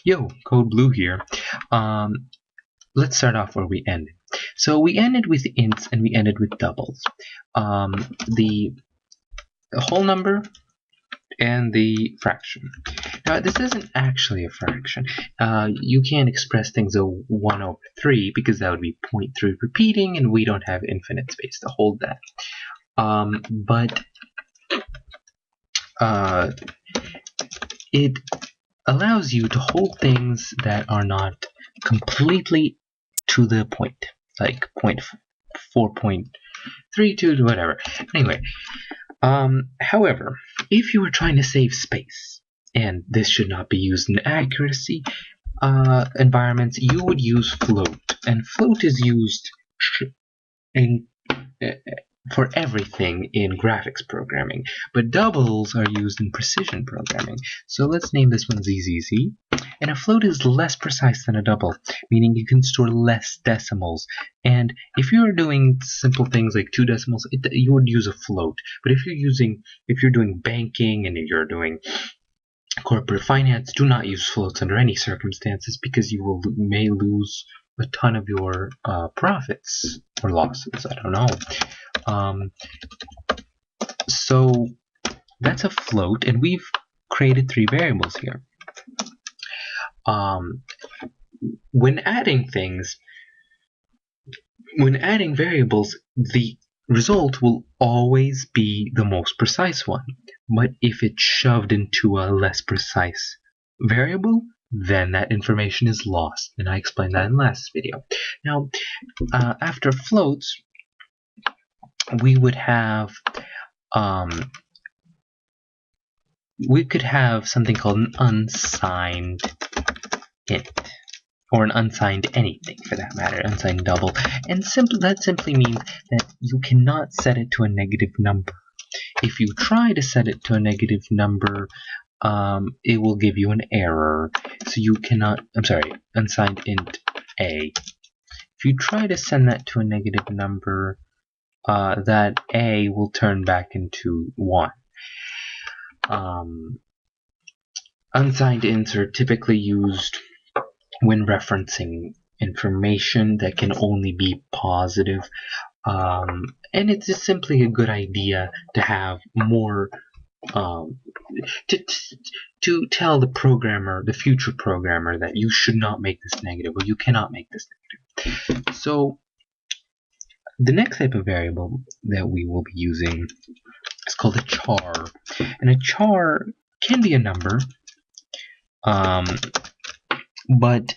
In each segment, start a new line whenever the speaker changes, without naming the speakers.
Yo, Code Blue here. Let's start off where we ended. So we ended with ints and we ended with doubles. The whole number and the fraction. Now this isn't actually a fraction. You can't express things as 1 over 3 because that would be 0.3 repeating, and we don't have infinite space to hold that. But it allows you to hold things that are not completely to the point, like 4.32 whatever. Anyway, however, if you were trying to save space, and this should not be used in accuracy environments, you would use float, and float is used in for everything in graphics programming, but doubles are used in precision programming. So let's name this one ZZZ. And a float is less precise than a double, meaning you can store less decimals. And if you're doing simple things like 2 decimals, you would use a float. But if you're doing banking and if you're doing corporate finance, do not use floats under any circumstances because you may lose a ton of your profits or losses. I don't know. So that's a float, and we've created 3 variables here. When adding variables, the result will always be the most precise one. But if it's shoved into a less precise variable, then that information is lost, and I explained that in last video. Now, after floats, we would have we could have something called an unsigned int, or an unsigned anything for that matter, unsigned double, and that simply means that you cannot set it to a negative number. If you try to set it to a negative number, it will give you an error. So you cannot, unsigned int a. If you try to send that to a negative number, that a will turn back into 1. Unsigned ints are typically used when referencing information that can only be positive, and it's just simply a good idea to have more to tell the future programmer that you should not make this negative, or you cannot make this negative. So the next type of variable that we will be using is called a char, and a char can be a number, but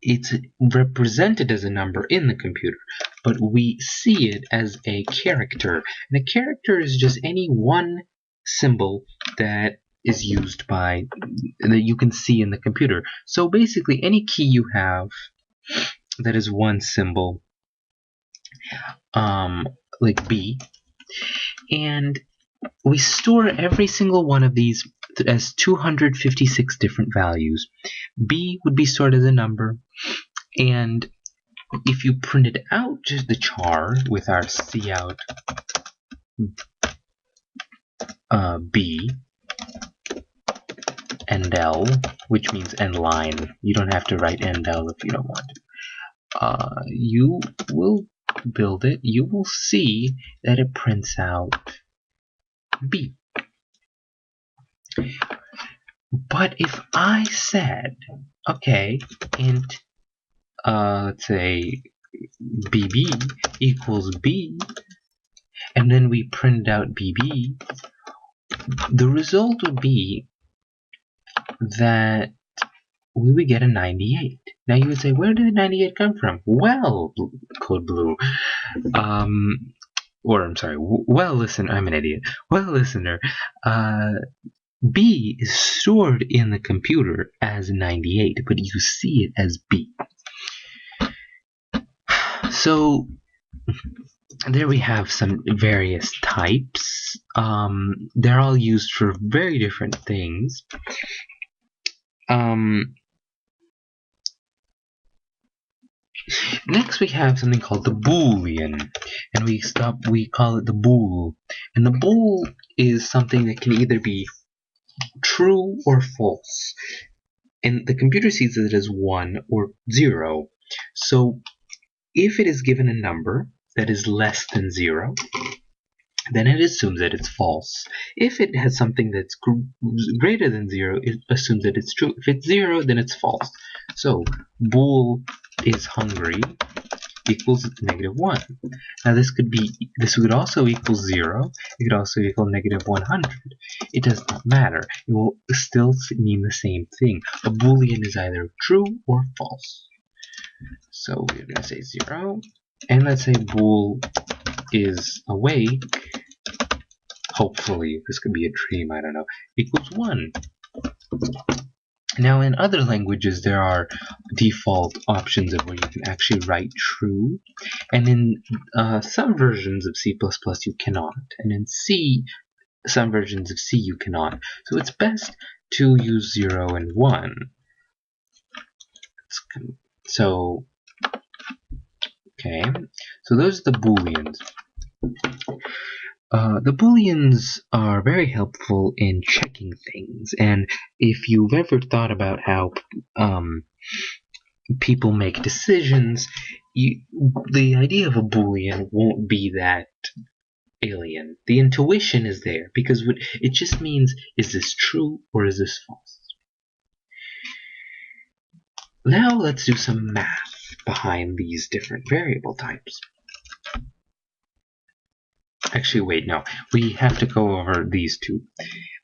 it's represented as a number in the computer, but we see it as a character, and a character is just any one symbol that is used that you can see in the computer. So basically any key you have that is one symbol, like B, and we store every single one of these as 256 different values. B would be stored as a number, and if you printed out just the char with our cout B end L, which means end line. You don't have to write end L if you don't want to. You will build it. You will see that it prints out B. But if I said, okay, int, let's say BB equals B, and then we print out BB, the result would be that we would get a 98. Now you would say, where did the 98 come from? Well, Code Blue, well, listen, I'm an idiot. Well, listener, B is stored in the computer as 98, but you see it as B. So there we have some various types. They're all used for very different things. Next we have something called the Boolean, and we call it the bool. And the bool is something that can either be true or false. and the computer sees it as 1 or 0. So if it is given a number that is less than 0, then it assumes that it's false. If it has something that's greater than 0, it assumes that it's true. If it's 0, then it's false. So Bool is hungry equals -1. Now this could also equal 0. It could also equal -100. It does not matter. It will still mean the same thing. A Boolean is either true or false. So we're going to say 0, and let's say Bool is awake. Hopefully, this could be a dream, I don't know, equals 1. Now in other languages there are default options of where you can actually write true, and in some versions of C++ you cannot, and in C, some versions of C you cannot. So it's best to use 0 and 1. So, okay, so those are the Booleans. The Booleans are very helpful in checking things, and if you've ever thought about how people make decisions, the idea of a Boolean won't be that alien. The intuition is there, because it just means, is this true or is this false? Now let's do some math behind these different variable types. Actually, wait, no. We have to go over these two.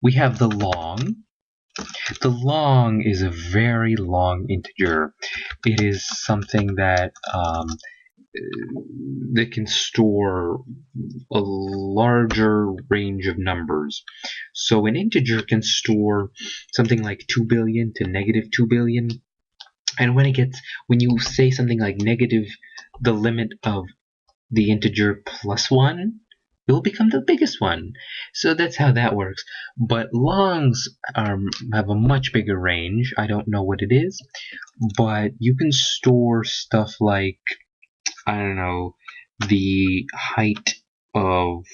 We have the long. The long is a very long integer. It is something that can store a larger range of numbers. So an integer can store something like 2 billion to -2 billion. And when you say something like negative the limit of the integer +1, it will become the biggest one. So that's how that works. But longs have a much bigger range. I don't know what it is, but you can store stuff like, I don't know, the height of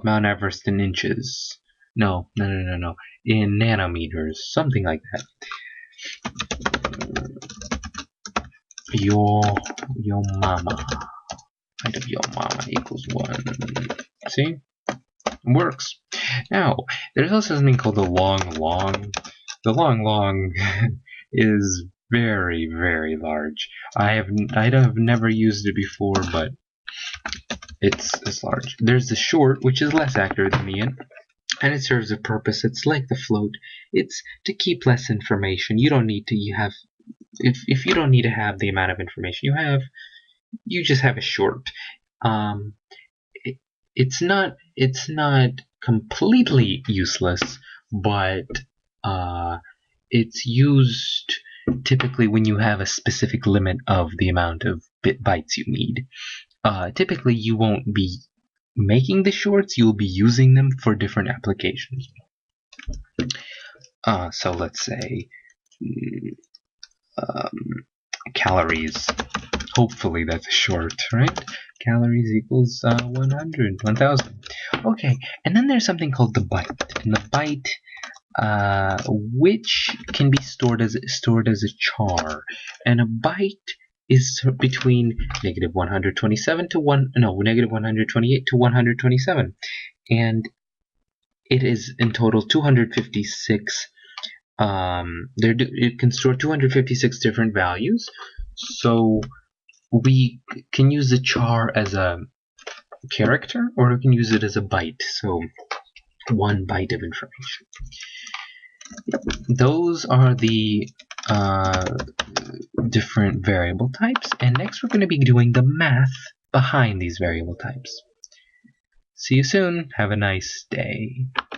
Mount Everest in inches. No. In nanometers, something like that. Your mama. Height of your mama equals 1. See? It works. Now, there's also something called the long. The long is very, very large. I have never used it before, but it's large. There's the short, which is less accurate than the int, and it serves a purpose. It's like the float. It's to keep less information. You don't need to. If you don't need to have the amount of information you have, you just have a short. It's not completely useless, but it's used typically when you have a specific limit of the amount of bytes you need. Typically you won't be making the shorts, you'll be using them for different applications. So let's say calories. Hopefully that's a short, right? Calories equals 100, 1000. Okay, and then there's something called the byte. And the byte, which can be stored as a char. And a byte is between -127 to -128 to 127. And it is in total 256. It can store 256 different values. So we can use the char as a character, or we can use it as a byte. So 1 byte of information. Yep. Those are the different variable types, and next we're going to be doing the math behind these variable types. See you soon. Have a nice day.